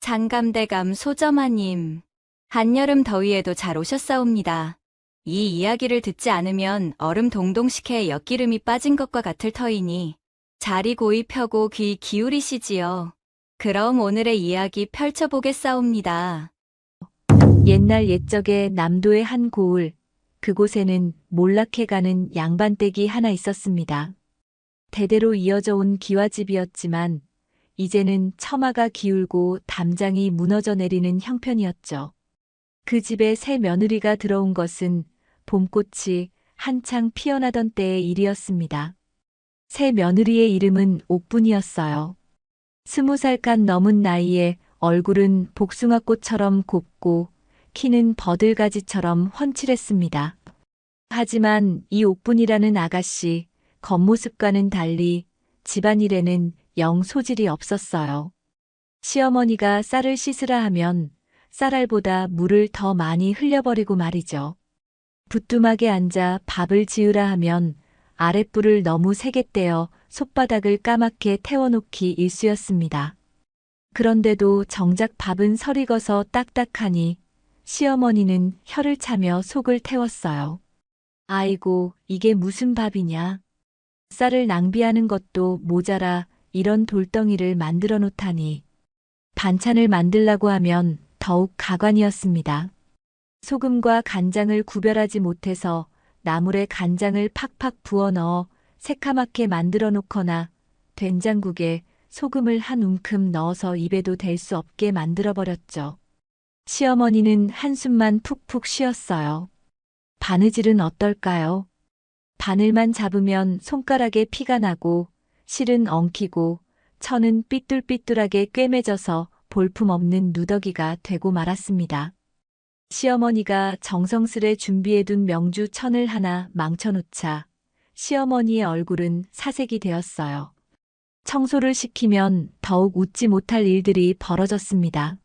장감대감 소점아님, 한여름 더위에도 잘 오셨사옵니다. 이 이야기를 듣지 않으면 얼음 동동식혜에 엿기름이 빠진 것과 같을 터이니 자리 고이 펴고 귀 기울이시지요. 그럼 오늘의 이야기 펼쳐보겠사옵니다. 옛날 옛적에 남도의 한 고을, 그곳에는 몰락해 가는 양반댁이 하나 있었습니다. 대대로 이어져 온 기와집이었지만 이제는 처마가 기울고 담장이 무너져 내리는 형편이었죠. 그 집에 새 며느리가 들어온 것은 봄꽃이 한창 피어나던 때의 일이었습니다. 새 며느리의 이름은 옥분이었어요. 20살간 넘은 나이에 얼굴은 복숭아꽃처럼 곱고 키는 버들가지처럼 훤칠했습니다. 하지만 이 옥분이라는 아가씨, 겉모습과는 달리 집안일에는 영 소질이 없었어요. 시어머니가 쌀을 씻으라 하면 쌀알보다 물을 더 많이 흘려버리고 말이죠. 부뚜막에 앉아 밥을 지으라 하면 아랫불을 너무 세게 떼어 솥바닥을 까맣게 태워놓기 일쑤였습니다. 그런데도 정작 밥은 설익어서 딱딱하니 시어머니는 혀를 차며 속을 태웠어요. 아이고, 이게 무슨 밥이냐. 쌀을 낭비하는 것도 모자라 이런 돌덩이를 만들어 놓다니. 반찬을 만들라고 하면 더욱 가관이었습니다. 소금과 간장을 구별하지 못해서 나물에 간장을 팍팍 부어 넣어 새카맣게 만들어 놓거나 된장국에 소금을 한 움큼 넣어서 입에도 댈 수 없게 만들어 버렸죠. 시어머니는 한숨만 푹푹 쉬었어요. 바느질은 어떨까요? 바늘만 잡으면 손가락에 피가 나고 실은 엉키고 천은 삐뚤삐뚤하게 꿰매져서 볼품없는 누더기가 되고 말았습니다. 시어머니가 정성스레 준비해둔 명주 천을 하나 망쳐놓자 시어머니의 얼굴은 사색이 되었어요. 청소를 시키면 더욱 웃지 못할 일들이 벌어졌습니다.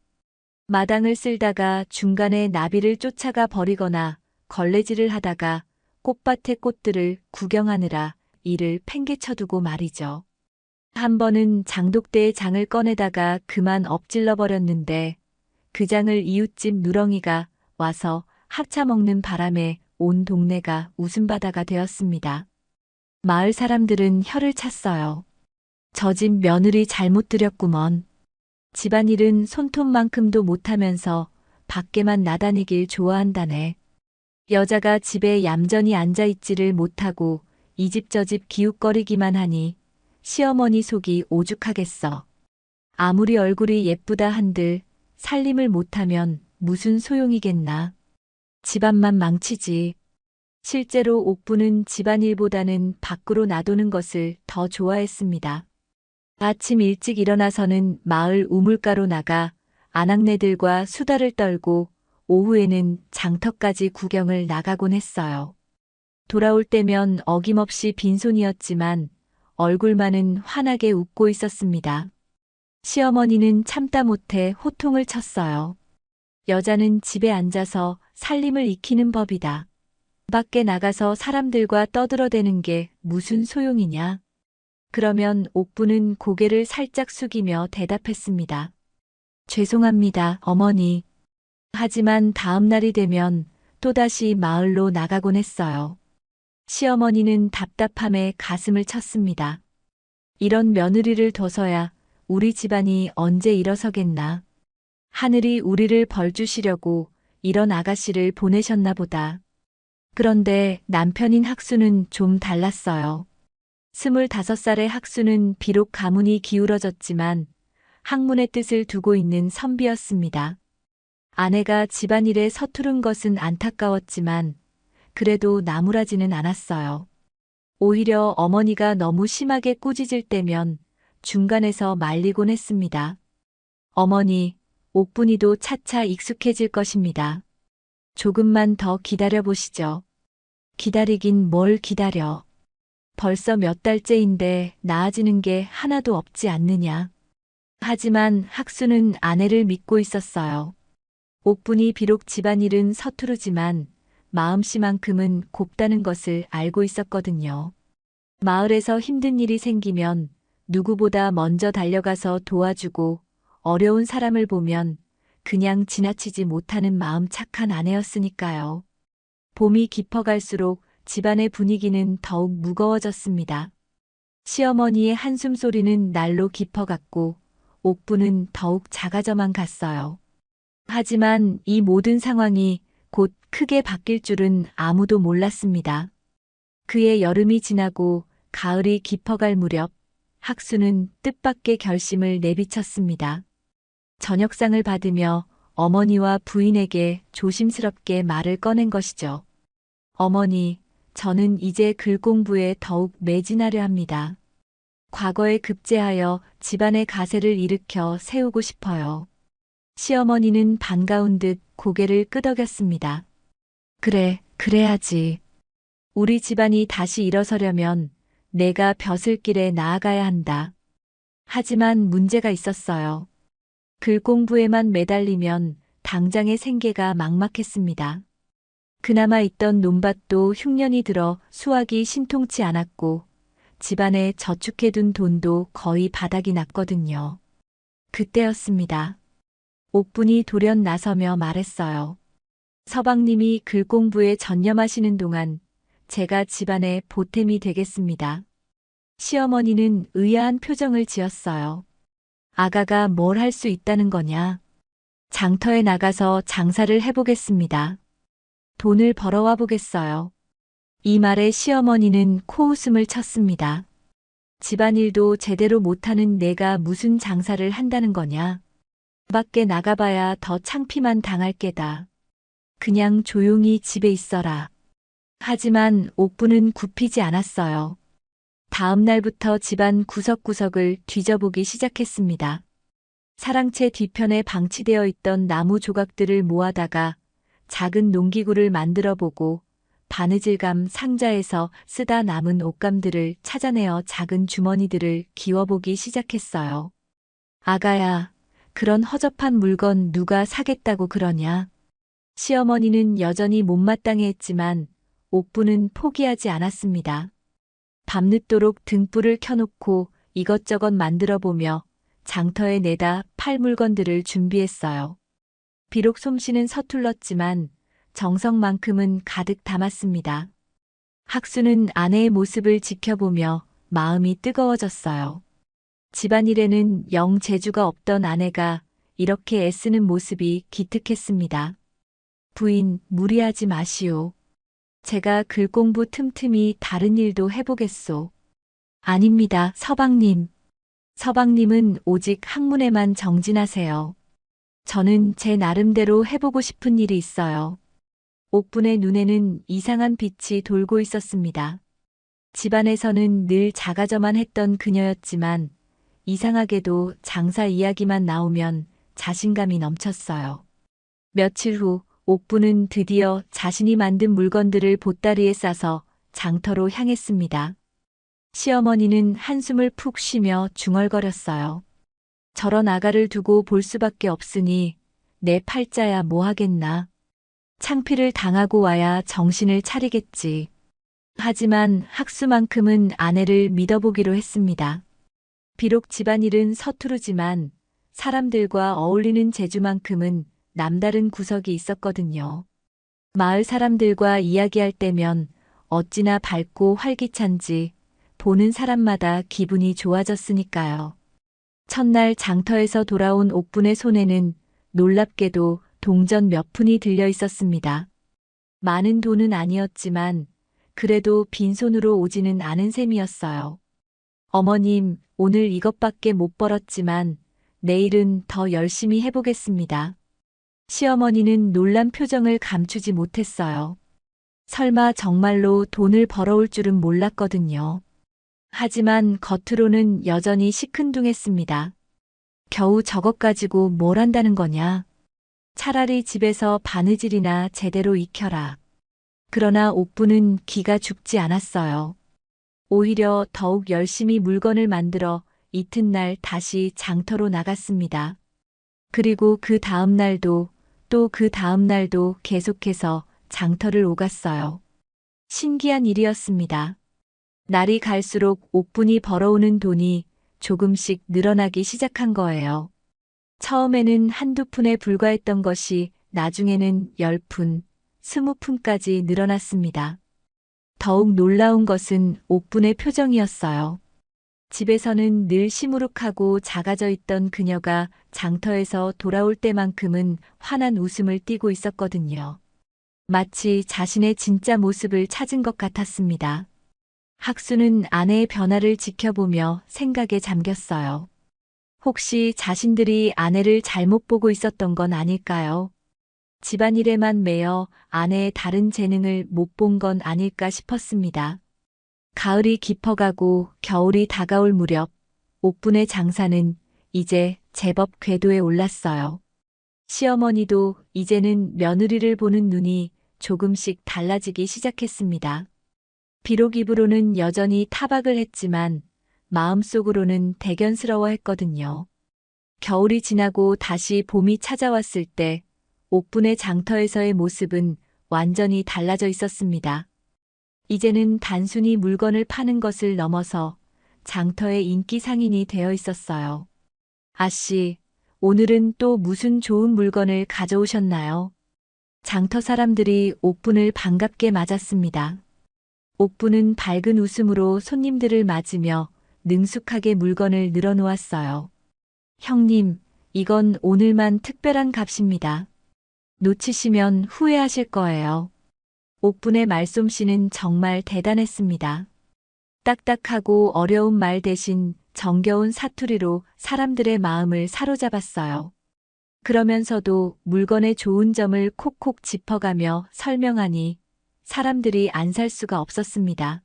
마당을 쓸다가 중간에 나비를 쫓아가 버리거나 걸레질을 하다가 꽃밭의 꽃들을 구경하느라 이를 팽개쳐두고 말이죠. 한 번은 장독대에 장을 꺼내다가 그만 엎질러 버렸는데 그 장을 이웃집 누렁이가 와서 합쳐먹는 바람에 온 동네가 웃음바다가 되었습니다. 마을 사람들은 혀를 찼어요. 저 집 며느리 잘못 들였구먼. 집안일은 손톱만큼도 못하면서 밖에만 나다니길 좋아한다네. 여자가 집에 얌전히 앉아있지를 못하고 이 집 저 집 기웃거리기만 하니 시어머니 속이 오죽하겠어. 아무리 얼굴이 예쁘다 한들 살림을 못하면 무슨 소용이겠나. 집안만 망치지. 실제로 옥부는 집안일보다는 밖으로 나도는 것을 더 좋아했습니다. 아침 일찍 일어나서는 마을 우물가로 나가 아낙네들과 수다를 떨고 오후에는 장터까지 구경을 나가곤 했어요. 돌아올 때면 어김없이 빈손이었지만 얼굴만은 환하게 웃고 있었습니다. 시어머니는 참다 못해 호통을 쳤어요. 여자는 집에 앉아서 살림을 익히는 법이다. 밖에 나가서 사람들과 떠들어대는 게 무슨 소용이냐. 그러면 옥부는 고개를 살짝 숙이며 대답했습니다. 죄송합니다, 어머니. 하지만 다음 날이 되면 또다시 마을로 나가곤 했어요. 시어머니는 답답함에 가슴을 쳤습니다. 이런 며느리를 둬서야 우리 집안이 언제 일어서겠나. 하늘이 우리를 벌 주시려고 이런 아가씨를 보내셨나 보다. 그런데 남편인 학수는 좀 달랐어요. 25살의 학수는 비록 가문이 기울어졌지만 학문의 뜻을 두고 있는 선비였습니다. 아내가 집안일에 서투른 것은 안타까웠지만 그래도 나무라지는 않았어요. 오히려 어머니가 너무 심하게 꾸짖을 때면 중간에서 말리곤 했습니다. 어머니, 옥분이도 차차 익숙해질 것입니다. 조금만 더 기다려 보시죠. 기다리긴 뭘 기다려. 벌써 몇 달째인데 나아지는 게 하나도 없지 않느냐. 하지만 학수는 아내를 믿고 있었어요. 옥분이 비록 집안일은 서투르지만 마음씨만큼은 곱다는 것을 알고 있었거든요. 마을에서 힘든 일이 생기면 누구보다 먼저 달려가서 도와주고 어려운 사람을 보면 그냥 지나치지 못하는 마음 착한 아내였으니까요. 봄이 깊어갈수록 집안의 분위기는 더욱 무거워졌습니다. 시어머니의 한숨 소리는 날로 깊어갔고 옥부는 더욱 작아져만 갔어요. 하지만 이 모든 상황이 곧 크게 바뀔 줄은 아무도 몰랐습니다. 그의 여름이 지나고 가을이 깊어갈 무렵 학수는 뜻밖의 결심을 내비쳤습니다. 저녁상을 받으며 어머니와 부인에게 조심스럽게 말을 꺼낸 것이죠. 어머니, 저는 이제 글 공부에 더욱 매진하려 합니다. 과거에 급제하여 집안의 가세를 일으켜 세우고 싶어요. 시어머니는 반가운 듯 고개를 끄덕였습니다. 그래, 그래야지. 우리 집안이 다시 일어서려면 내가 벼슬길에 나아가야 한다. 하지만 문제가 있었어요. 글 공부에만 매달리면 당장의 생계가 막막했습니다. 그나마 있던 논밭도 흉년이 들어 수확이 신통치 않았고 집안에 저축해둔 돈도 거의 바닥이 났거든요. 그때였습니다. 옥분이 돌연 나서며 말했어요. 서방님이 글 공부에 전념하시는 동안 제가 집안의 보탬이 되겠습니다. 시어머니는 의아한 표정을 지었어요. 아가가 뭘 할 수 있다는 거냐? 장터에 나가서 장사를 해보겠습니다. 돈을 벌어와 보겠어요. 이 말에 시어머니는 코웃음을 쳤습니다. 집안일도 제대로 못하는 내가 무슨 장사를 한다는 거냐? 밖에 나가봐야 더 창피만 당할 게다. 그냥 조용히 집에 있어라. 하지만 옥부는 굽히지 않았어요. 다음 날부터 집안 구석구석을 뒤져보기 시작했습니다. 사랑채 뒤편에 방치되어 있던 나무 조각들을 모아다가 작은 농기구를 만들어 보고 바느질감 상자에서 쓰다 남은 옷감들을 찾아내어 작은 주머니들을 기워보기 시작했어요. 아가야, 그런 허접한 물건 누가 사겠다고 그러냐? 시어머니는 여전히 못마땅해 했지만 옥부는 포기하지 않았습니다. 밤늦도록 등불을 켜놓고 이것저것 만들어 보며 장터에 내다 팔 물건들을 준비했어요. 비록 솜씨는 서툴렀지만 정성만큼은 가득 담았습니다. 학수는 아내의 모습을 지켜보며 마음이 뜨거워졌어요. 집안일에는 영 재주가 없던 아내가 이렇게 애쓰는 모습이 기특했습니다. 부인, 무리하지 마시오. 제가 글 공부 틈틈이 다른 일도 해보겠소. 아닙니다, 서방님. 서방님은 오직 학문에만 정진하세요. 저는 제 나름대로 해보고 싶은 일이 있어요. 옥분의 눈에는 이상한 빛이 돌고 있었습니다. 집안에서는 늘 작아져만 했던 그녀였지만 이상하게도 장사 이야기만 나오면 자신감이 넘쳤어요. 며칠 후 옥부는 드디어 자신이 만든 물건들을 보따리에 싸서 장터로 향했습니다. 시어머니는 한숨을 푹 쉬며 중얼거렸어요. 저런 아가를 두고 볼 수밖에 없으니 내 팔자야 뭐 하겠나. 창피를 당하고 와야 정신을 차리겠지. 하지만 학수만큼은 아내를 믿어보기로 했습니다. 비록 집안일은 서투르지만 사람들과 어울리는 재주만큼은 남다른 구석이 있었거든요. 마을 사람들과 이야기할 때면 어찌나 밝고 활기찬지 보는 사람마다 기분이 좋아졌으니까요. 첫날 장터에서 돌아온 옥분의 손에는 놀랍게도 동전 몇 푼이 들려 있었습니다. 많은 돈은 아니었지만 그래도 빈손으로 오지는 않은 셈이었어요. 어머님, 오늘 이것밖에 못 벌었지만 내일은 더 열심히 해보겠습니다. 시어머니는 놀란 표정을 감추지 못했어요. 설마 정말로 돈을 벌어올 줄은 몰랐거든요. 하지만 겉으로는 여전히 시큰둥했습니다. 겨우 저것 가지고 뭘 한다는 거냐? 차라리 집에서 바느질이나 제대로 익혀라. 그러나 옥부는 기가 죽지 않았어요. 오히려 더욱 열심히 물건을 만들어 이튿날 다시 장터로 나갔습니다. 그리고 그 다음 날도 또 그 다음 날도 계속해서 장터를 오갔어요. 신기한 일이었습니다. 날이 갈수록 옥분이 벌어오는 돈이 조금씩 늘어나기 시작한 거예요. 처음에는 한두 푼에 불과했던 것이 나중에는 10푼, 20푼까지 늘어났습니다. 더욱 놀라운 것은 옥분의 표정이었어요. 집에서는 늘 시무룩하고 작아져 있던 그녀가 장터에서 돌아올 때만큼은 환한 웃음을 띠고 있었거든요. 마치 자신의 진짜 모습을 찾은 것 같았습니다. 학수는 아내의 변화를 지켜보며 생각에 잠겼어요. 혹시 자신들이 아내를 잘못 보고 있었던 건 아닐까요? 집안일에만 매여 아내의 다른 재능을 못 본 건 아닐까 싶었습니다. 가을이 깊어가고 겨울이 다가올 무렵 옥분의 장사는 이제 제법 궤도에 올랐어요. 시어머니도 이제는 며느리를 보는 눈이 조금씩 달라지기 시작했습니다. 비록 입으로는 여전히 타박을 했지만 마음속으로는 대견스러워했거든요. 겨울이 지나고 다시 봄이 찾아왔을 때 옥분의 장터에서의 모습은 완전히 달라져 있었습니다. 이제는 단순히 물건을 파는 것을 넘어서 장터의 인기 상인이 되어 있었어요. 아씨, 오늘은 또 무슨 좋은 물건을 가져오셨나요? 장터 사람들이 옥분을 반갑게 맞았습니다. 옥분은 밝은 웃음으로 손님들을 맞으며 능숙하게 물건을 늘어놓았어요. 형님, 이건 오늘만 특별한 값입니다. 놓치시면 후회하실 거예요. 옥분의 말솜씨는 정말 대단했습니다. 딱딱하고 어려운 말 대신 정겨운 사투리로 사람들의 마음을 사로잡았어요. 그러면서도 물건의 좋은 점을 콕콕 짚어가며 설명하니 사람들이 안 살 수가 없었습니다.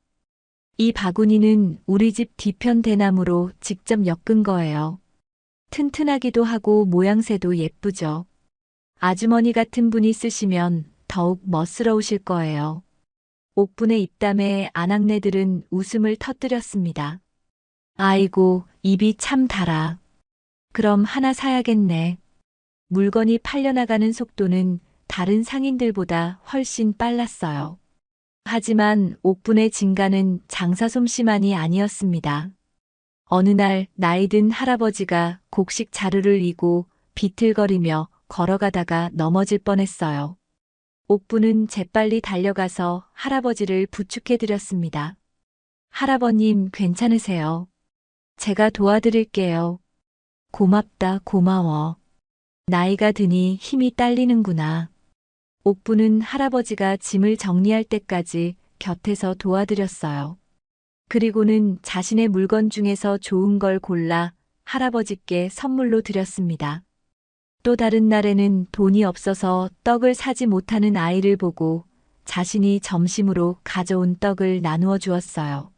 이 바구니는 우리 집 뒤편 대나무로 직접 엮은 거예요. 튼튼하기도 하고 모양새도 예쁘죠. 아주머니 같은 분이 쓰시면 더욱 멋스러우실 거예요. 옥분의 입담에 아낙네들은 웃음을 터뜨렸습니다. 아이고, 입이 참 달아. 그럼 하나 사야겠네. 물건이 팔려나가는 속도는 다른 상인들보다 훨씬 빨랐어요. 하지만 옥분의 진가는 장사 솜씨만이 아니었습니다. 어느 날 나이 든 할아버지가 곡식 자루를 이고 비틀거리며 걸어가다가 넘어질 뻔했어요. 옥분은 재빨리 달려가서 할아버지를 부축해드렸습니다. 할아버님 괜찮으세요? 제가 도와드릴게요. 고맙다 고마워. 나이가 드니 힘이 딸리는구나. 옥분은 할아버지가 짐을 정리할 때까지 곁에서 도와드렸어요. 그리고는 자신의 물건 중에서 좋은 걸 골라 할아버지께 선물로 드렸습니다. 또 다른 날에는 돈이 없어서 떡을 사지 못하는 아이를 보고 자신이 점심으로 가져온 떡을 나누어 주었어요.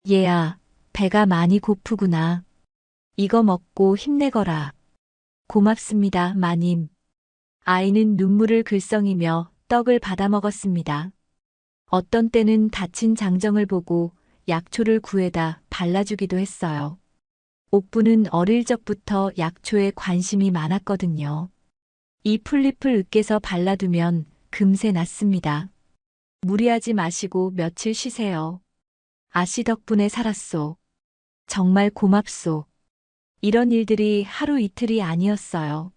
얘야, 배가 많이 고프구나. 이거 먹고 힘내거라. 고맙습니다, 마님. 아이는 눈물을 글썽이며 떡을 받아 먹었습니다. 어떤 때는 다친 장정을 보고 약초를 구해다 발라주기도 했어요. 옥분은 어릴 적부터 약초에 관심이 많았거든요. 이 풀잎을 으깨서 발라두면 금세 낫습니다. 무리하지 마시고 며칠 쉬세요. 아씨 덕분에 살았소. 정말 고맙소. 이런 일들이 하루 이틀이 아니었어요.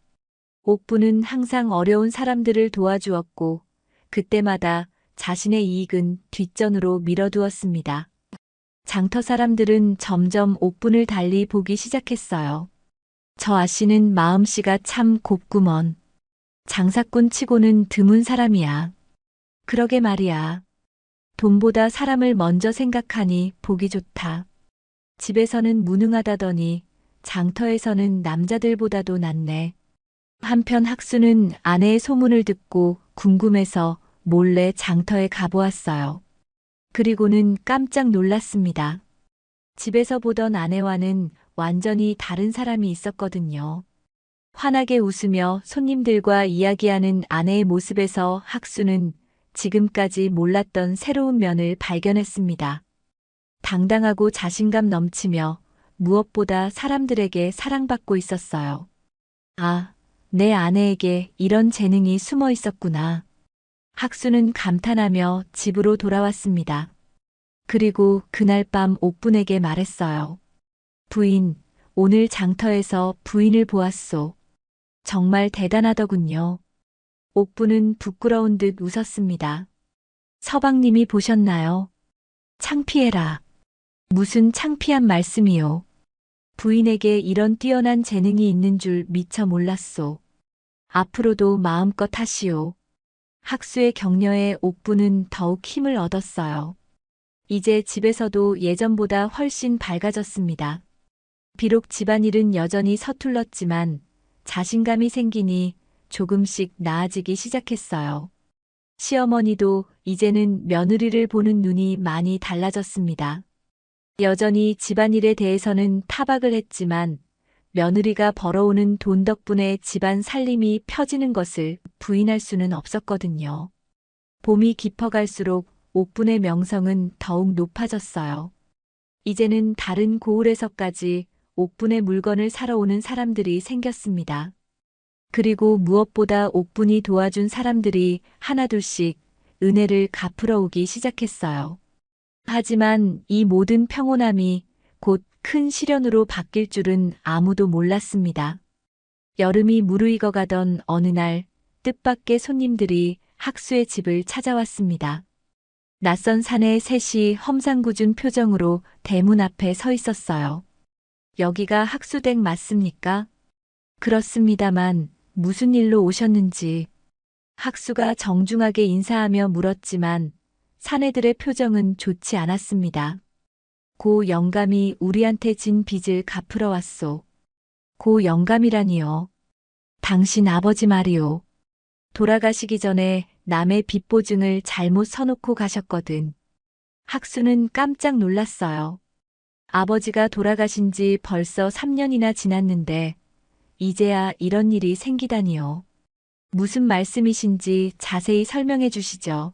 옥분은 항상 어려운 사람들을 도와주었고 그때마다 자신의 이익은 뒷전으로 밀어두었습니다. 장터 사람들은 점점 옥분을 달리 보기 시작했어요. 저 아씨는 마음씨가 참 곱구먼. 장사꾼 치고는 드문 사람이야. 그러게 말이야. 돈보다 사람을 먼저 생각하니 보기 좋다. 집에서는 무능하다더니 장터에서는 남자들보다도 낫네. 한편 학수는 아내의 소문을 듣고 궁금해서 몰래 장터에 가보았어요. 그리고는 깜짝 놀랐습니다. 집에서 보던 아내와는 완전히 다른 사람이 있었거든요. 환하게 웃으며 손님들과 이야기하는 아내의 모습에서 학수는 지금까지 몰랐던 새로운 면을 발견했습니다. 당당하고 자신감 넘치며 무엇보다 사람들에게 사랑받고 있었어요. 아, 내 아내에게 이런 재능이 숨어 있었구나. 학수는 감탄하며 집으로 돌아왔습니다. 그리고 그날 밤 옥분에게 말했어요. 부인, 오늘 장터에서 부인을 보았소. 정말 대단하더군요. 옥부는 부끄러운 듯 웃었습니다. 서방님이 보셨나요? 창피해라. 무슨 창피한 말씀이요. 부인에게 이런 뛰어난 재능이 있는 줄 미처 몰랐소. 앞으로도 마음껏 하시오. 학수의 격려에 옥부는 더욱 힘을 얻었어요. 이제 집에서도 예전보다 훨씬 밝아졌습니다. 비록 집안일은 여전히 서툴렀지만 자신감이 생기니 조금씩 나아지기 시작했어요. 시어머니도 이제는 며느리를 보는 눈이 많이 달라졌습니다. 여전히 집안일에 대해서는 타박을 했지만 며느리가 벌어오는 돈 덕분에 집안 살림이 펴지는 것을 부인할 수는 없었거든요. 봄이 깊어갈수록 옥분의 명성은 더욱 높아졌어요. 이제는 다른 고을에서까지 옥분의 물건을 사러 오는 사람들이 생겼습니다. 그리고 무엇보다 옥분이 도와준 사람들이 하나둘씩 은혜를 갚으러 오기 시작했어요. 하지만 이 모든 평온함이 곧 큰 시련으로 바뀔 줄은 아무도 몰랐습니다. 여름이 무르익어가던 어느 날 뜻밖의 손님들이 학수의 집을 찾아왔습니다. 낯선 사내의 셋이 험상궂은 표정으로 대문 앞에 서 있었어요. 여기가 학수댁 맞습니까? 그렇습니다만 무슨 일로 오셨는지. 학수가 정중하게 인사하며 물었지만 사내들의 표정은 좋지 않았습니다. 고 영감이 우리한테 진 빚을 갚으러 왔소. 고 영감이라니요. 당신 아버지 말이오. 돌아가시기 전에 남의 빚 보증을 잘못 서놓고 가셨거든. 학수는 깜짝 놀랐어요. 아버지가 돌아가신 지 벌써 3년이나 지났는데 이제야 이런 일이 생기다니요. 무슨 말씀이신지 자세히 설명해 주시죠.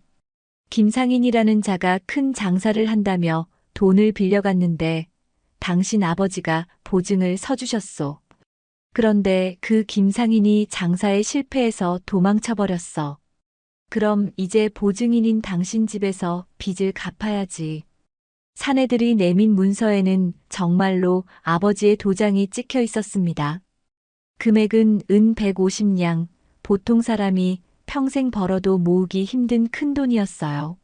김상인이라는 자가 큰 장사를 한다며 돈을 빌려갔는데 당신 아버지가 보증을 서주셨소. 그런데 그 김상인이 장사에 실패해서 도망쳐버렸어. 그럼 이제 보증인인 당신 집에서 빚을 갚아야지. 사내들이 내민 문서에는 정말로 아버지의 도장이 찍혀 있었습니다. 금액은 은 150냥, 보통 사람이 평생 벌어도 모으기 힘든 큰 돈이었어요.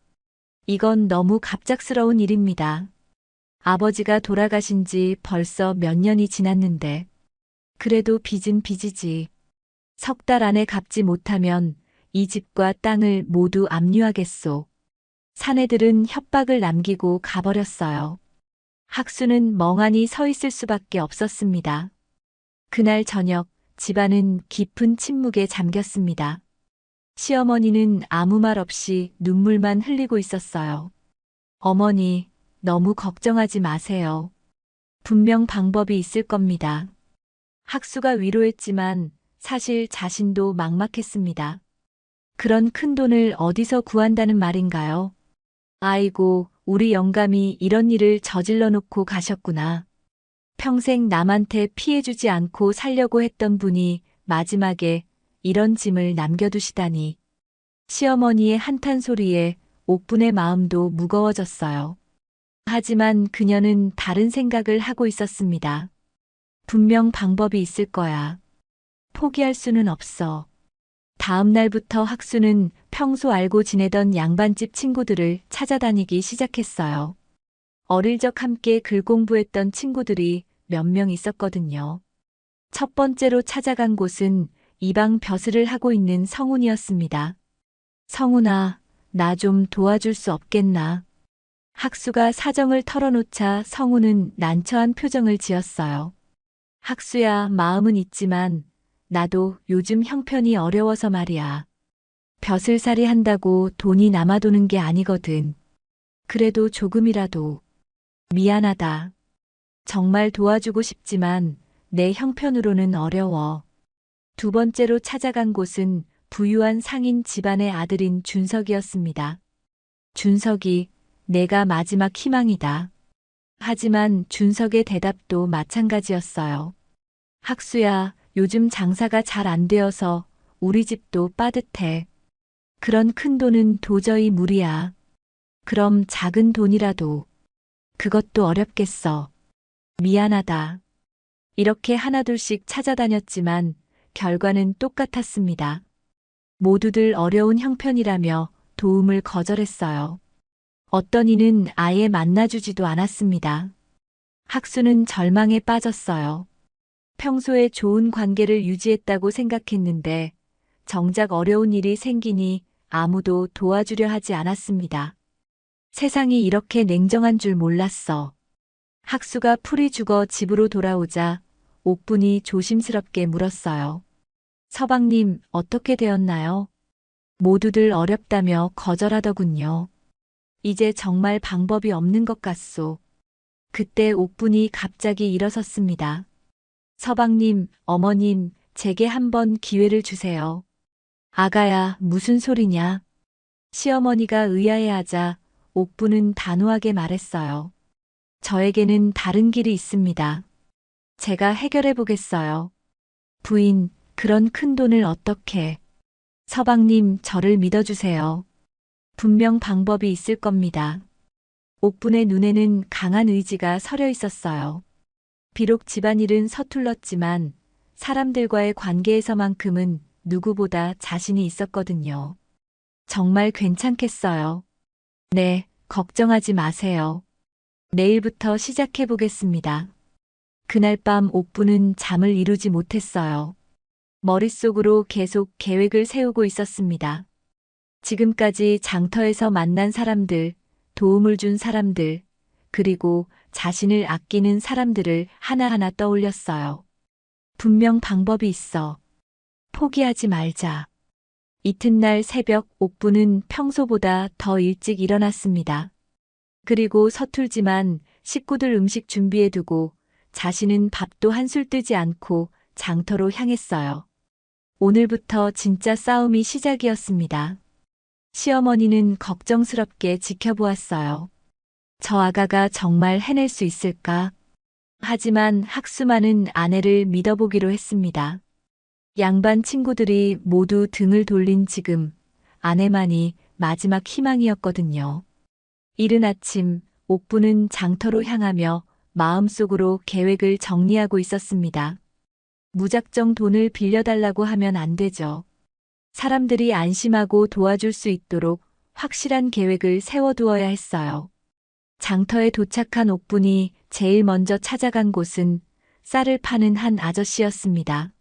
이건 너무 갑작스러운 일입니다. 아버지가 돌아가신 지 벌써 몇 년이 지났는데. 그래도 빚은 빚이지. 3달 안에 갚지 못하면 이 집과 땅을 모두 압류하겠소. 사내들은 협박을 남기고 가버렸어요. 학수는 멍하니 서 있을 수밖에 없었습니다. 그날 저녁 집안은 깊은 침묵에 잠겼습니다. 시어머니는 아무 말 없이 눈물만 흘리고 있었어요. 어머니, 너무 걱정하지 마세요. 분명 방법이 있을 겁니다. 학수가 위로했지만 사실 자신도 막막했습니다. 그런 큰 돈을 어디서 구한다는 말인가요? 아이고, 우리 영감이 이런 일을 저질러 놓고 가셨구나. 평생 남한테 피해주지 않고 살려고 했던 분이 마지막에 이런 짐을 남겨두시다니. 시어머니의 한탄 소리에 옥분의 마음도 무거워졌어요. 하지만 그녀는 다른 생각을 하고 있었습니다. 분명 방법이 있을 거야. 포기할 수는 없어. 다음 날부터 학수는 평소 알고 지내던 양반집 친구들을 찾아다니기 시작했어요. 어릴 적 함께 글 공부했던 친구들이 몇 명 있었거든요. 첫 번째로 찾아간 곳은 이방 벼슬을 하고 있는 성훈이었습니다. 성훈아, 나 좀 도와줄 수 없겠나? 학수가 사정을 털어놓자 성훈은 난처한 표정을 지었어요. 학수야, 마음은 있지만 나도 요즘 형편이 어려워서 말이야. 벼슬살이 한다고 돈이 남아도는 게 아니거든. 그래도 조금이라도. 미안하다. 정말 도와주고 싶지만 내 형편으로는 어려워. 두 번째로 찾아간 곳은 부유한 상인 집안의 아들인 준석이었습니다. 준석이, 내가 마지막 희망이다. 하지만 준석의 대답도 마찬가지였어요. 학수야, 요즘 장사가 잘 안 되어서 우리 집도 빠듯해. 그런 큰 돈은 도저히 무리야. 그럼 작은 돈이라도. 그것도 어렵겠어. 미안하다. 이렇게 하나둘씩 찾아다녔지만 결과는 똑같았습니다. 모두들 어려운 형편이라며 도움을 거절했어요. 어떤 이는 아예 만나주지도 않았습니다. 학수는 절망에 빠졌어요. 평소에 좋은 관계를 유지했다고 생각했는데 정작 어려운 일이 생기니 아무도 도와주려 하지 않았습니다. 세상이 이렇게 냉정한 줄 몰랐어. 학수가 풀이 죽어 집으로 돌아오자 옥분이 조심스럽게 물었어요. 서방님, 어떻게 되었나요? 모두들 어렵다며 거절하더군요. 이제 정말 방법이 없는 것 같소. 그때 옥분이 갑자기 일어섰습니다. 서방님, 어머님, 제게 한번 기회를 주세요. 아가야, 무슨 소리냐? 시어머니가 의아해하자 옥분은 단호하게 말했어요. 저에게는 다른 길이 있습니다. 제가 해결해 보겠어요. 부인, 그런 큰 돈을 어떻게? 서방님, 저를 믿어주세요. 분명 방법이 있을 겁니다. 옥분의 눈에는 강한 의지가 서려 있었어요. 비록 집안일은 서툴렀지만 사람들과의 관계에서만큼은 누구보다 자신이 있었거든요. 정말 괜찮겠어요. 네, 걱정하지 마세요. 내일부터 시작해 보겠습니다. 그날 밤 옥분은 잠을 이루지 못했어요. 머릿속으로 계속 계획을 세우고 있었습니다. 지금까지 장터에서 만난 사람들, 도움을 준 사람들, 그리고 자신을 아끼는 사람들을 하나하나 떠올렸어요. 분명 방법이 있어. 포기하지 말자. 이튿날 새벽 옥분은 평소보다 더 일찍 일어났습니다. 그리고 서툴지만 식구들 음식 준비해두고 자신은 밥도 한술 뜨지 않고 장터로 향했어요. 오늘부터 진짜 싸움이 시작이었습니다. 시어머니는 걱정스럽게 지켜보았어요. 저 아가가 정말 해낼 수 있을까? 하지만 학수만은 아내를 믿어보기로 했습니다. 양반 친구들이 모두 등을 돌린 지금 아내만이 마지막 희망이었거든요. 이른 아침 옥분은 장터로 향하며 마음속으로 계획을 정리하고 있었습니다. 무작정 돈을 빌려달라고 하면 안 되죠. 사람들이 안심하고 도와줄 수 있도록 확실한 계획을 세워두어야 했어요. 장터에 도착한 옥분이 제일 먼저 찾아간 곳은 쌀을 파는 한 아저씨였습니다.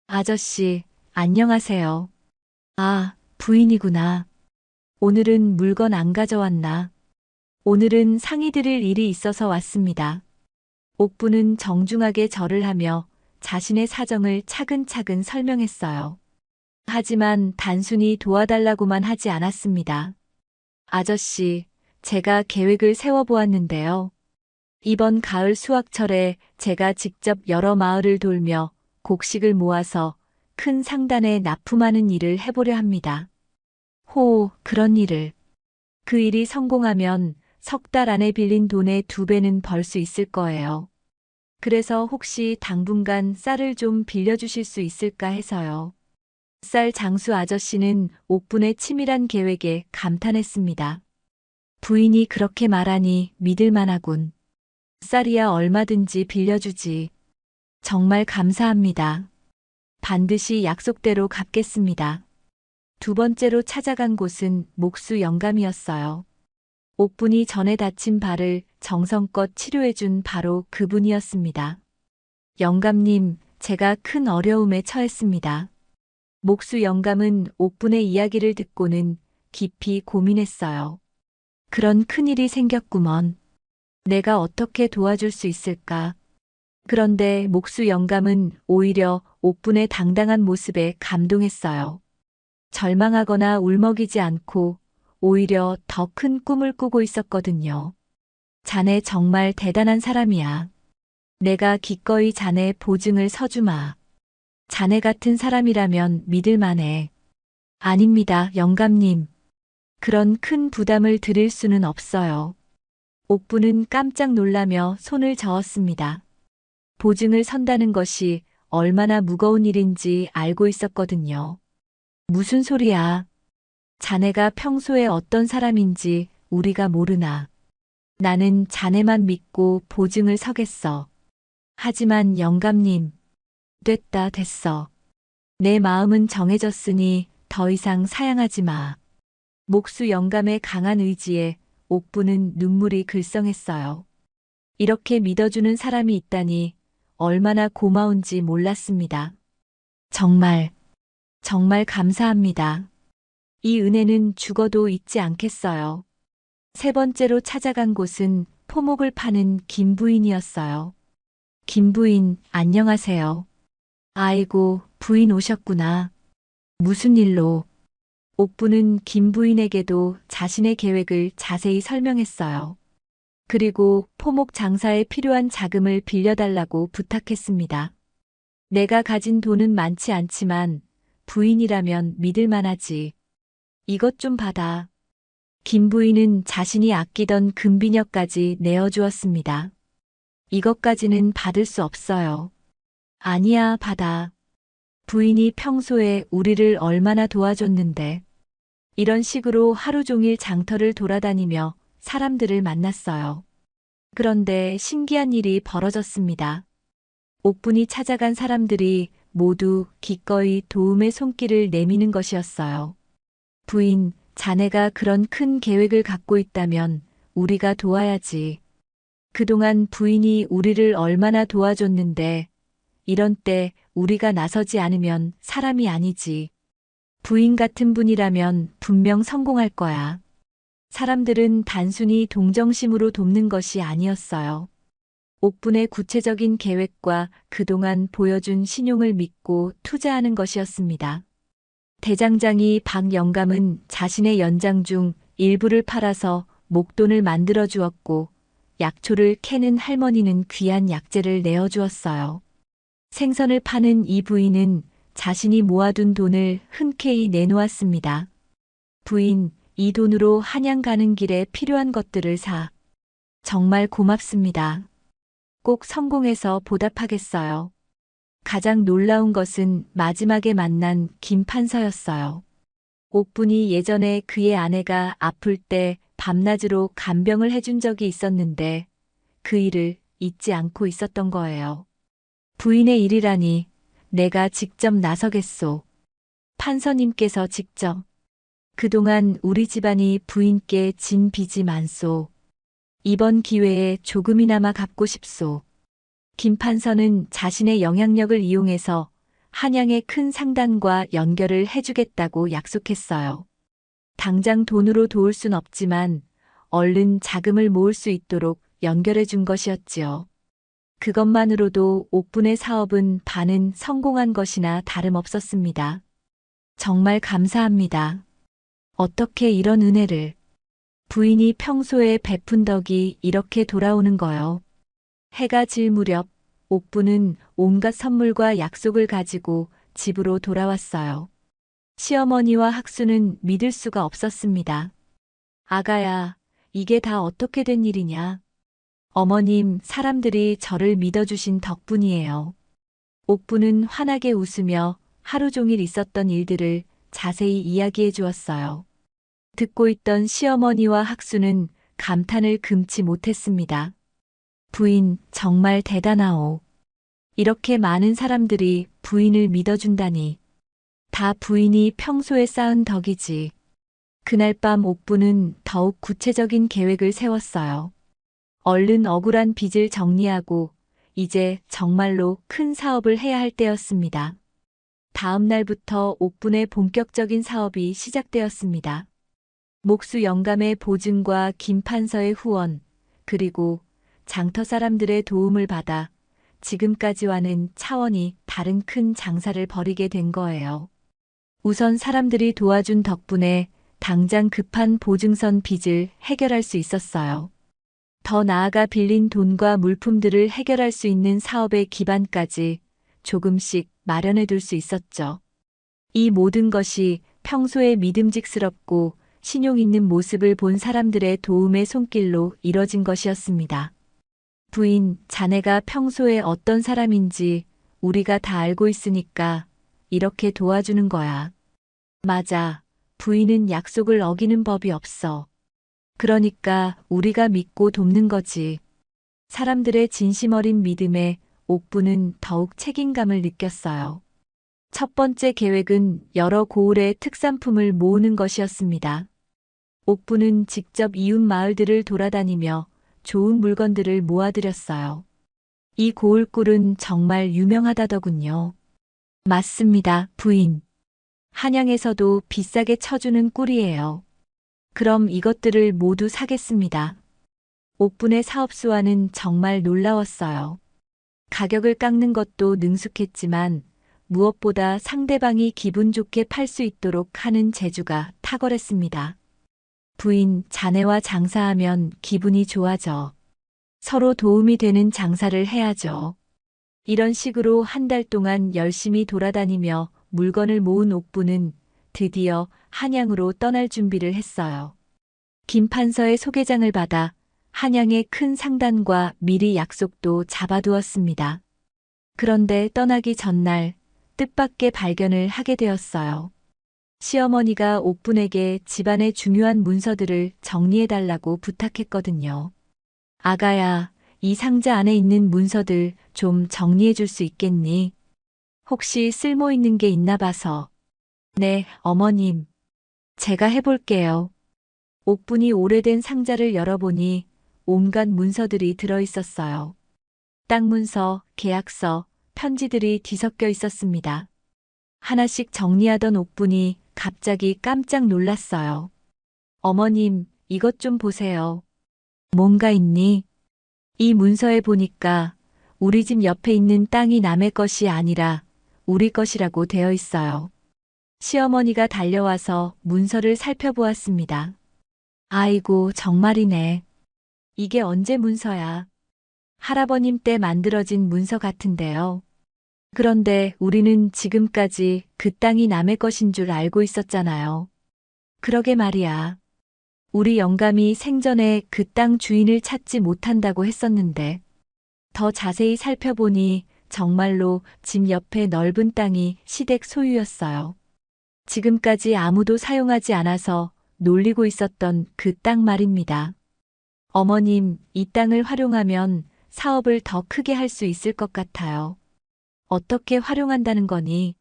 아저씨, 안녕하세요. 아, 부인이구나. 오늘은 물건 안 가져왔나? 오늘은 상의 드릴 일이 있어서 왔습니다. 옥분은 정중하게 절을 하며 자신의 사정을 차근차근 설명했어요. 하지만 단순히 도와달라고만 하지 않았습니다. 아저씨, 제가 계획을 세워보았는데요. 이번 가을 수확철에 제가 직접 여러 마을을 돌며 곡식을 모아서 큰 상단에 납품하는 일을 해보려 합니다. 호, 그런 일을. 그 일이 성공하면 석 달 안에 빌린 돈의 2배는 벌 수 있을 거예요. 그래서 혹시 당분간 쌀을 좀 빌려주실 수 있을까 해서요. 쌀 장수 아저씨는 옥분의 치밀한 계획에 감탄했습니다. 부인이 그렇게 말하니 믿을만하군. 쌀이야 얼마든지 빌려주지. 정말 감사합니다. 반드시 약속대로 갚겠습니다. 두 번째로 찾아간 곳은 목수 영감이었어요. 옥분이 전에 다친 발을 정성껏 치료해준 바로 그분이었습니다. 영감님, 제가 큰 어려움에 처했습니다. 목수 영감은 옥분의 이야기를 듣고는 깊이 고민했어요. 그런 큰일이 생겼구먼. 내가 어떻게 도와줄 수 있을까? 그런데 목수 영감은 오히려 옥분의 당당한 모습에 감동했어요. 절망하거나 울먹이지 않고 오히려 더 큰 꿈을 꾸고 있었거든요. 자네 정말 대단한 사람이야. 내가 기꺼이 자네 보증을 서주마. 자네 같은 사람이라면 믿을만해. 아닙니다, 영감님. 그런 큰 부담을 드릴 수는 없어요. 옥분은 깜짝 놀라며 손을 저었습니다. 보증을 선다는 것이 얼마나 무거운 일인지 알고 있었거든요. 무슨 소리야? 자네가 평소에 어떤 사람인지 우리가 모르나. 나는 자네만 믿고 보증을 서겠어. 하지만 영감님, 됐어. 내 마음은 정해졌으니 더 이상 사양하지 마. 목수 영감의 강한 의지에 옥부는 눈물이 글썽했어요. 이렇게 믿어주는 사람이 있다니 얼마나 고마운지 몰랐습니다. 정말, 정말 감사합니다. 이 은혜는 죽어도 잊지 않겠어요. 세 번째로 찾아간 곳은 포목을 파는 김 부인이었어요. 김 부인, 안녕하세요. 아이고, 부인 오셨구나. 무슨 일로? 옥부는 김 부인에게도 자신의 계획을 자세히 설명했어요. 그리고 포목 장사에 필요한 자금을 빌려달라고 부탁했습니다. 내가 가진 돈은 많지 않지만 부인이라면 믿을 만하지. 이것 좀 받아. 김 부인은 자신이 아끼던 금비녀까지 내어주었습니다. 이것까지는 받을 수 없어요. 아니야, 받아. 부인이 평소에 우리를 얼마나 도와줬는데. 이런 식으로 하루 종일 장터를 돌아다니며 사람들을 만났어요. 그런데 신기한 일이 벌어졌습니다. 옥분이 찾아간 사람들이 모두 기꺼이 도움의 손길을 내미는 것이었어요. 부인, 자네가 그런 큰 계획을 갖고 있다면 우리가 도와야지. 그동안 부인이 우리를 얼마나 도와줬는데 이런 때 우리가 나서지 않으면 사람이 아니지. 부인 같은 분이라면 분명 성공할 거야. 사람들은 단순히 동정심으로 돕는 것이 아니었어요. 옥분의 구체적인 계획과 그동안 보여준 신용을 믿고 투자하는 것이었습니다. 대장장이 박 영감은 자신의 연장 중 일부를 팔아서 목돈을 만들어 주었고 약초를 캐는 할머니는 귀한 약재를 내어주었어요. 생선을 파는 이 부인은 자신이 모아둔 돈을 흔쾌히 내놓았습니다. 부인, 이 돈으로 한양 가는 길에 필요한 것들을 사. 정말 고맙습니다. 꼭 성공해서 보답하겠어요. 가장 놀라운 것은 마지막에 만난 김 판서였어요. 옥분이 예전에 그의 아내가 아플 때 밤낮으로 간병을 해준 적이 있었는데 그 일을 잊지 않고 있었던 거예요. 부인의 일이라니 내가 직접 나서겠소. 판서님께서 직접. 그동안 우리 집안이 부인께 진 빚이 많소. 이번 기회에 조금이나마 갚고 싶소. 김 판서는 자신의 영향력을 이용해서 한양의 큰 상단과 연결을 해주겠다고 약속했어요. 당장 돈으로 도울 순 없지만 얼른 자금을 모을 수 있도록 연결해 준 것이었지요. 그것만으로도 옥분의 사업은 반은 성공한 것이나 다름없었습니다. 정말 감사합니다. 어떻게 이런 은혜를. 부인이 평소에 베푼 덕이 이렇게 돌아오는 거요. 해가 질 무렵 옥부는 온갖 선물과 약속을 가지고 집으로 돌아왔어요. 시어머니와 학수는 믿을 수가 없었습니다. 아가야, 이게 다 어떻게 된 일이냐? 어머님, 사람들이 저를 믿어주신 덕분이에요. 옥부는 환하게 웃으며 하루 종일 있었던 일들을 자세히 이야기해 주었어요. 듣고 있던 시어머니와 학수는 감탄을 금치 못했습니다. 부인, 정말 대단하오. 이렇게 많은 사람들이 부인을 믿어준다니. 다 부인이 평소에 쌓은 덕이지. 그날 밤 옥부는 더욱 구체적인 계획을 세웠어요. 얼른 억울한 빚을 정리하고 이제 정말로 큰 사업을 해야 할 때였습니다. 다음 날부터 옥분의 본격적인 사업이 시작되었습니다. 목수 영감의 보증과 김 판서의 후원, 그리고 장터 사람들의 도움을 받아 지금까지와는 차원이 다른 큰 장사를 벌이게 된 거예요. 우선 사람들이 도와준 덕분에 당장 급한 보증선 빚을 해결할 수 있었어요. 더 나아가 빌린 돈과 물품들을 해결할 수 있는 사업의 기반까지 조금씩 마련해 둘 수 있었죠. 이 모든 것이 평소에 믿음직스럽고 신용 있는 모습을 본 사람들의 도움의 손길로 이뤄진 것이었습니다. 부인, 자네가 평소에 어떤 사람인지 우리가 다 알고 있으니까 이렇게 도와주는 거야. 맞아. 부인은 약속을 어기는 법이 없어. 그러니까 우리가 믿고 돕는 거지. 사람들의 진심 어린 믿음에 옥부는 더욱 책임감을 느꼈어요. 첫 번째 계획은 여러 고을의 특산품을 모으는 것이었습니다. 옥부는 직접 이웃 마을들을 돌아다니며 좋은 물건들을 모아들였어요. 이 고을꿀은 정말 유명하다더군요. 맞습니다, 부인. 한양에서도 비싸게 쳐주는 꿀이에요. 그럼 이것들을 모두 사겠습니다. 옥분의 사업수와는 정말 놀라웠어요. 가격을 깎는 것도 능숙했지만 무엇보다 상대방이 기분 좋게 팔 수 있도록 하는 재주가 탁월했습니다. 부인, 자네와 장사하면 기분이 좋아져. 서로 도움이 되는 장사를 해야죠. 이런 식으로 한 달 동안 열심히 돌아다니며 물건을 모은 옥부는 드디어 한양으로 떠날 준비를 했어요. 김판서의 소개장을 받아 한양의 큰 상단과 미리 약속도 잡아두었습니다. 그런데 떠나기 전날 뜻밖의 발견을 하게 되었어요. 시어머니가 옥분에게 집안의 중요한 문서들을 정리해달라고 부탁했거든요. 아가야, 이 상자 안에 있는 문서들 좀 정리해 줄 수 있겠니? 혹시 쓸모 있는 게 있나 봐서. 네, 어머님. 제가 해볼게요. 옥분이 오래된 상자를 열어보니 온갖 문서들이 들어있었어요. 땅 문서, 계약서, 편지들이 뒤섞여 있었습니다. 하나씩 정리하던 옥분이 갑자기 깜짝 놀랐어요. 어머님, 이것 좀 보세요. 뭔가 있니? 이 문서에 보니까 우리 집 옆에 있는 땅이 남의 것이 아니라 우리 것이라고 되어 있어요. 시어머니가 달려와서 문서를 살펴보았습니다. 아이고, 정말이네. 이게 언제 문서야? 할아버님 때 만들어진 문서 같은데요. 그런데 우리는 지금까지 그 땅이 남의 것인 줄 알고 있었잖아요. 그러게 말이야. 우리 영감이 생전에 그 땅 주인을 찾지 못한다고 했었는데, 더 자세히 살펴보니 정말로 집 옆에 넓은 땅이 시댁 소유였어요. 지금까지 아무도 사용하지 않아서 놀리고 있었던 그 땅 말입니다. 어머님, 이 땅을 활용하면 사업을 더 크게 할 수 있을 것 같아요. 어떻게 활용한다는 거니?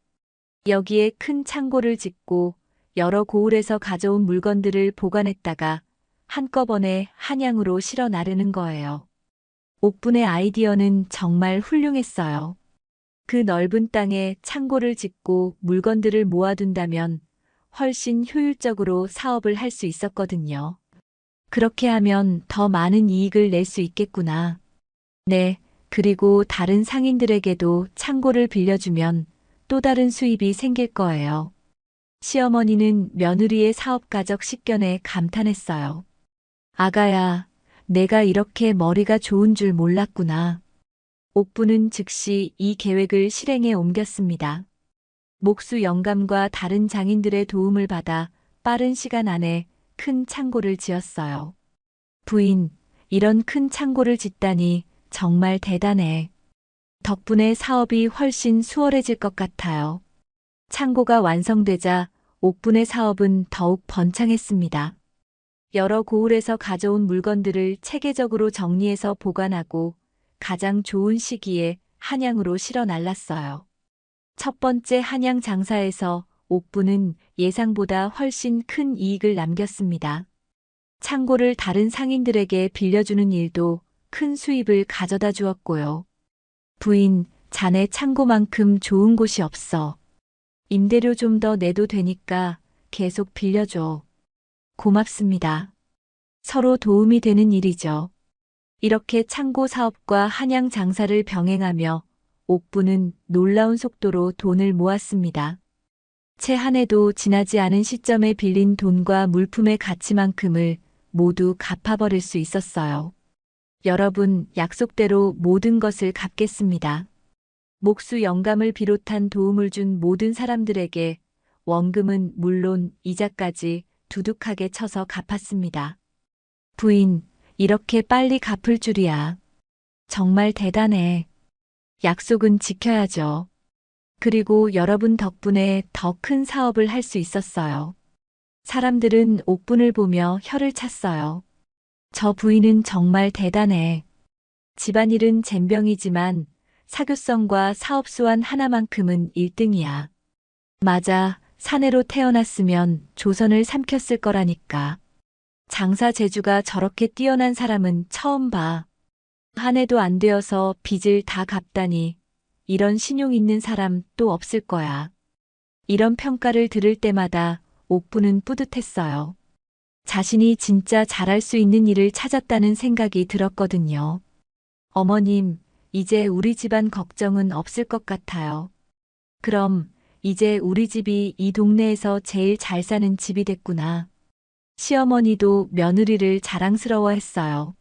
여기에 큰 창고를 짓고 여러 고을에서 가져온 물건들을 보관했다가 한꺼번에 한양으로 실어 나르는 거예요. 옥분의 아이디어는 정말 훌륭했어요. 그 넓은 땅에 창고를 짓고 물건들을 모아둔다면 훨씬 효율적으로 사업을 할 수 있었거든요. 그렇게 하면 더 많은 이익을 낼 수 있겠구나. 네, 그리고 다른 상인들에게도 창고를 빌려주면 또 다른 수입이 생길 거예요. 시어머니는 며느리의 사업가적 식견에 감탄했어요. 아가야, 내가 이렇게 머리가 좋은 줄 몰랐구나. 옥부는 즉시 이 계획을 실행에 옮겼습니다. 목수 영감과 다른 장인들의 도움을 받아 빠른 시간 안에 큰 창고를 지었어요. 부인, 이런 큰 창고를 짓다니 정말 대단해. 덕분에 사업이 훨씬 수월해질 것 같아요. 창고가 완성되자 옥분의 사업은 더욱 번창했습니다. 여러 고을에서 가져온 물건들을 체계적으로 정리해서 보관하고 가장 좋은 시기에 한양으로 실어 날랐어요. 첫 번째 한양 장사에서 옥부는 예상보다 훨씬 큰 이익을 남겼습니다. 창고를 다른 상인들에게 빌려주는 일도 큰 수입을 가져다 주었고요. 부인, 자네 창고만큼 좋은 곳이 없어. 임대료 좀 더 내도 되니까 계속 빌려줘. 고맙습니다. 서로 도움이 되는 일이죠. 이렇게 창고 사업과 한양 장사를 병행하며 옥부는 놀라운 속도로 돈을 모았습니다. 채 한 해도 지나지 않은 시점에 빌린 돈과 물품의 가치만큼을 모두 갚아버릴 수 있었어요. 여러분, 약속대로 모든 것을 갚겠습니다. 목수 영감을 비롯한 도움을 준 모든 사람들에게 원금은 물론 이자까지 두둑하게 쳐서 갚았습니다. 부인, 이렇게 빨리 갚을 줄이야. 정말 대단해. 약속은 지켜야죠. 그리고 여러분 덕분에 더 큰 사업을 할 수 있었어요. 사람들은 옥분을 보며 혀를 찼어요. 저 부인은 정말 대단해. 집안일은 젬병이지만 사교성과 사업 수완 하나만큼은 1등이야. 맞아, 사내로 태어났으면 조선을 삼켰을 거라니까. 장사 재주가 저렇게 뛰어난 사람은 처음 봐. 한 해도 안 되어서 빚을 다 갚다니. 이런 신용 있는 사람 또 없을 거야. 이런 평가를 들을 때마다 옥부는 뿌듯했어요. 자신이 진짜 잘할 수 있는 일을 찾았다는 생각이 들었거든요. 어머님, 이제 우리 집안 걱정은 없을 것 같아요. 그럼 이제 우리 집이 이 동네에서 제일 잘 사는 집이 됐구나. 시어머니도 며느리를 자랑스러워했어요.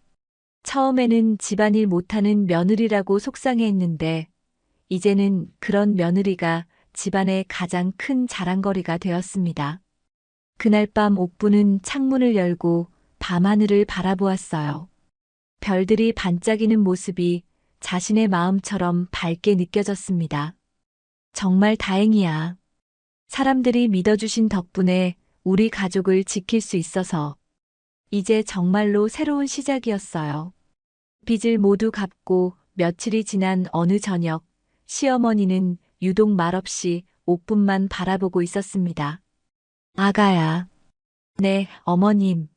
처음에는 집안일 못하는 며느리라고 속상해했는데 이제는 그런 며느리가 집안의 가장 큰 자랑거리가 되었습니다. 그날 밤 옥부는 창문을 열고 밤하늘을 바라보았어요. 별들이 반짝이는 모습이 자신의 마음처럼 밝게 느껴졌습니다. 정말 다행이야. 사람들이 믿어주신 덕분에 우리 가족을 지킬 수 있어서 이제 정말로 새로운 시작이었어요. 빚을 모두 갚고 며칠이 지난 어느 저녁, 시어머니는 유독 말없이 옥분만 바라보고 있었습니다. 아가야. 네, 어머님.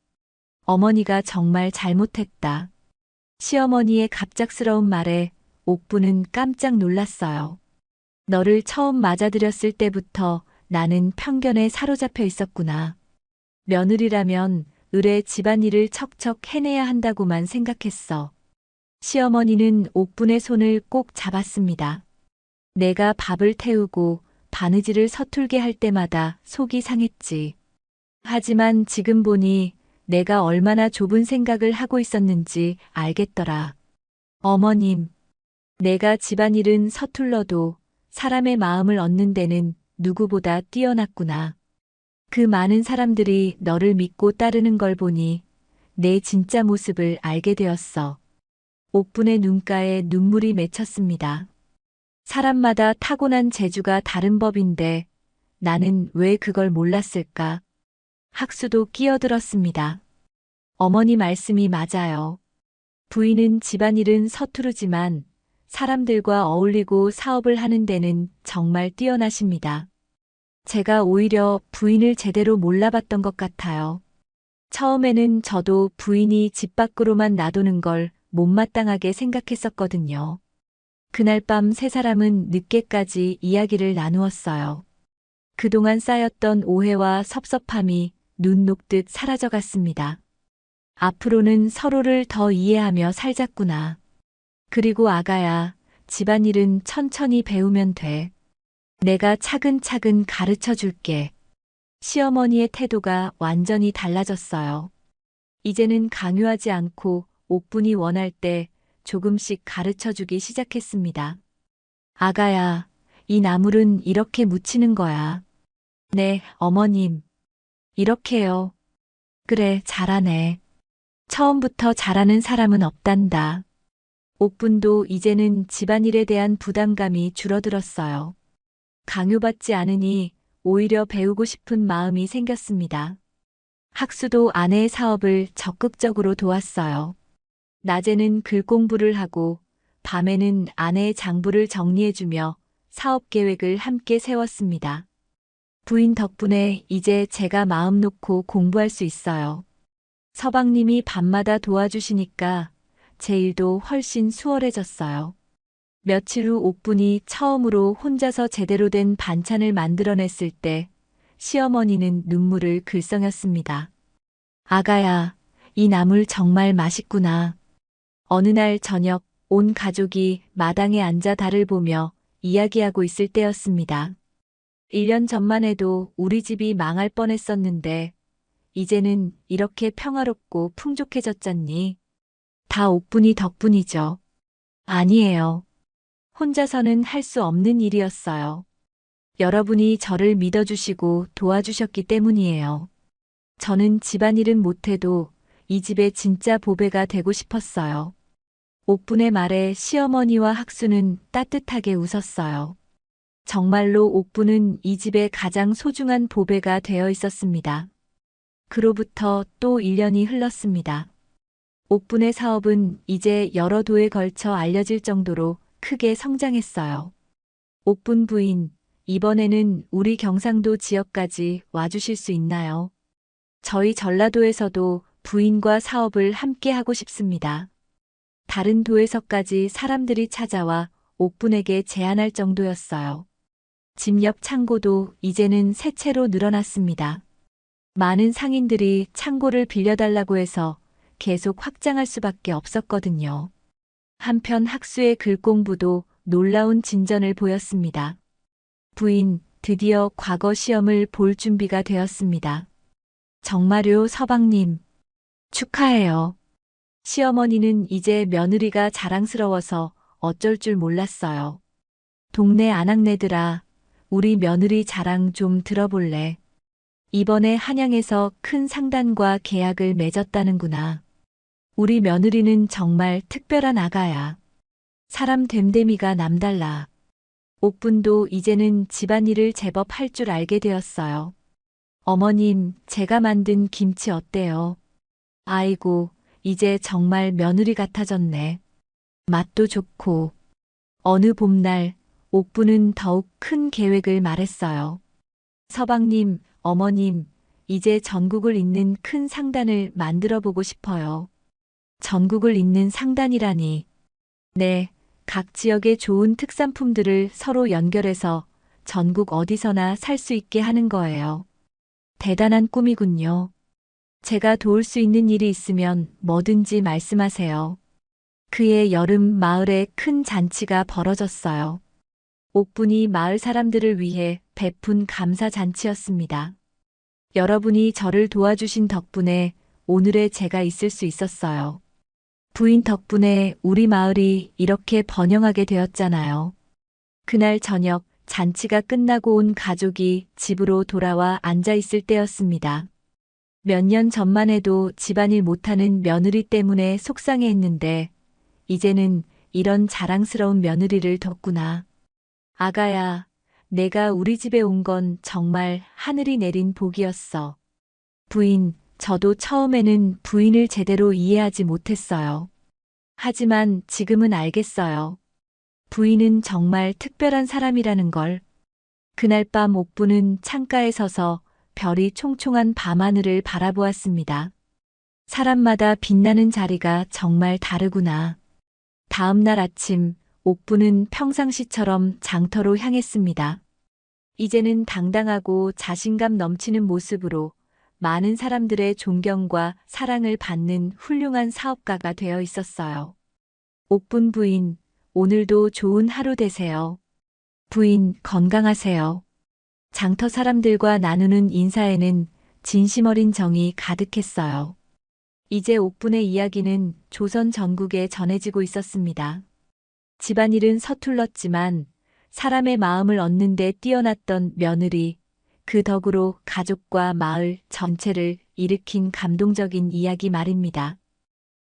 어머니가 정말 잘못했다. 시어머니의 갑작스러운 말에 옥부는 깜짝 놀랐어요. 너를 처음 맞아들였을 때부터 나는 편견에 사로잡혀 있었구나. 며느리라면 의뢰 집안일을 척척 해내야 한다고만 생각했어. 시어머니는 옥분의 손을 꼭 잡았습니다. 내가 밥을 태우고 바느질을 서툴게 할 때마다 속이 상했지. 하지만 지금 보니 내가 얼마나 좁은 생각을 하고 있었는지 알겠더라. 어머님, 내가 집안일은 서툴러도 사람의 마음을 얻는 데는 누구보다 뛰어났구나. 그 많은 사람들이 너를 믿고 따르는 걸 보니 내 진짜 모습을 알게 되었어. 옥분의 눈가에 눈물이 맺혔습니다. 사람마다 타고난 재주가 다른 법인데 나는 왜 그걸 몰랐을까? 학수도 끼어들었습니다. 어머니 말씀이 맞아요. 부인은 집안일은 서투르지만 사람들과 어울리고 사업을 하는 데는 정말 뛰어나십니다. 제가 오히려 부인을 제대로 몰라봤던 것 같아요. 처음에는 저도 부인이 집 밖으로만 놔두는 걸 못마땅하게 생각했었거든요. 그날 밤 세 사람은 늦게까지 이야기를 나누었어요. 그동안 쌓였던 오해와 섭섭함이 눈 녹듯 사라져갔습니다. 앞으로는 서로를 더 이해하며 살자꾸나. 그리고 아가야, 집안일은 천천히 배우면 돼. 내가 차근차근 가르쳐 줄게. 시어머니의 태도가 완전히 달라졌어요. 이제는 강요하지 않고 옥분이 원할 때 조금씩 가르쳐 주기 시작했습니다. 아가야, 이 나물은 이렇게 무치는 거야. 네, 어머님. 이렇게요. 그래, 잘하네. 처음부터 잘하는 사람은 없단다. 옥분도 이제는 집안일에 대한 부담감이 줄어들었어요. 강요받지 않으니 오히려 배우고 싶은 마음이 생겼습니다. 학수도 아내의 사업을 적극적으로 도왔어요. 낮에는 글 공부를 하고 밤에는 아내의 장부를 정리해주며 사업 계획을 함께 세웠습니다. 부인 덕분에 이제 제가 마음 놓고 공부할 수 있어요. 서방님이 밤마다 도와주시니까 제 일도 훨씬 수월해졌어요. 며칠 후 옥분이 처음으로 혼자서 제대로 된 반찬을 만들어냈을 때 시어머니는 눈물을 글썽였습니다. 아가야, 이 나물 정말 맛있구나. 어느 날 저녁 온 가족이 마당에 앉아 달을 보며 이야기하고 있을 때였습니다. 1년 전만 해도 우리 집이 망할 뻔했었는데 이제는 이렇게 평화롭고 풍족해졌잖니. 다 옥분이 덕분이죠. 아니에요. 혼자서는 할 수 없는 일이었어요. 여러분이 저를 믿어주시고 도와주셨기 때문이에요. 저는 집안일은 못해도 이 집의 진짜 보배가 되고 싶었어요. 옥분의 말에 시어머니와 학수는 따뜻하게 웃었어요. 정말로 옥분은 이 집의 가장 소중한 보배가 되어 있었습니다. 그로부터 또 1년이 흘렀습니다. 옥분의 사업은 이제 여러 도에 걸쳐 알려질 정도로 크게 성장했어요. 옥분 부인, 이번에는 우리 경상도 지역까지 와주실 수 있나요? 저희 전라도에서도 부인과 사업을 함께 하고 싶습니다. 다른 도에서까지 사람들이 찾아와 옥분에게 제안할 정도였어요. 집 옆 창고도 이제는 세 채로 늘어났습니다. 많은 상인들이 창고를 빌려달라고 해서 계속 확장할 수밖에 없었거든요. 한편 학수의 글 공부도 놀라운 진전을 보였습니다. 부인, 드디어 과거 시험을 볼 준비가 되었습니다. 정말요, 서방님. 축하해요. 시어머니는 이제 며느리가 자랑스러워서 어쩔 줄 몰랐어요. 동네 아낙네들아, 우리 며느리 자랑 좀 들어볼래? 이번에 한양에서 큰 상단과 계약을 맺었다는구나. 우리 며느리는 정말 특별한 아가야. 사람 됨됨이가 남달라. 옥분도 이제는 집안일을 제법 할 줄 알게 되었어요. 어머님, 제가 만든 김치 어때요? 아이고, 이제 정말 며느리 같아졌네. 맛도 좋고. 어느 봄날, 옥분은 더욱 큰 계획을 말했어요. 서방님, 어머님, 이제 전국을 잇는 큰 상단을 만들어 보고 싶어요. 전국을 잇는 상단이라니. 네, 각 지역의 좋은 특산품들을 서로 연결해서 전국 어디서나 살 수 있게 하는 거예요. 대단한 꿈이군요. 제가 도울 수 있는 일이 있으면 뭐든지 말씀하세요. 그해 여름 마을에 큰 잔치가 벌어졌어요. 옥분이 마을 사람들을 위해 베푼 감사 잔치였습니다. 여러분이 저를 도와주신 덕분에 오늘의 제가 있을 수 있었어요. 부인 덕분에 우리 마을이 이렇게 번영하게 되었잖아요. 그날 저녁 잔치가 끝나고 온 가족이 집으로 돌아와 앉아 있을 때였습니다. 몇 년 전만 해도 집안일 못하는 며느리 때문에 속상해했는데 이제는 이런 자랑스러운 며느리를 뒀구나. 아가야, 내가 우리 집에 온 건 정말 하늘이 내린 복이었어. 부인, 저도 처음에는 부인을 제대로 이해하지 못했어요. 하지만 지금은 알겠어요. 부인은 정말 특별한 사람이라는 걸. 그날 밤 옥부는 창가에 서서 별이 총총한 밤하늘을 바라보았습니다. 사람마다 빛나는 자리가 정말 다르구나. 다음 날 아침, 옥부는 평상시처럼 장터로 향했습니다. 이제는 당당하고 자신감 넘치는 모습으로 많은 사람들의 존경과 사랑을 받는 훌륭한 사업가가 되어 있었어요. 옥분 부인, 오늘도 좋은 하루 되세요. 부인, 건강하세요. 장터 사람들과 나누는 인사에는 진심 어린 정이 가득했어요. 이제 옥분의 이야기는 조선 전국에 전해지고 있었습니다. 집안일은 서툴렀지만 사람의 마음을 얻는 데 뛰어났던 며느리, 그 덕으로 가족과 마을 전체를 일으킨 감동적인 이야기 말입니다.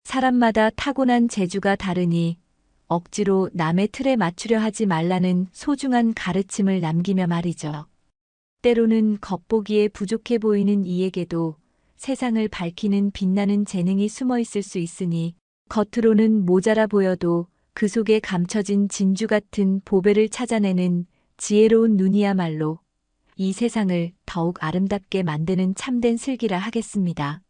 사람마다 타고난 재주가 다르니 억지로 남의 틀에 맞추려 하지 말라는 소중한 가르침을 남기며 말이죠. 때로는 겉보기에 부족해 보이는 이에게도 세상을 밝히는 빛나는 재능이 숨어 있을 수 있으니 겉으로는 모자라 보여도 그 속에 감춰진 진주 같은 보배를 찾아내는 지혜로운 눈이야말로 이 세상을 더욱 아름답게 만드는 참된 슬기라 하겠습니다.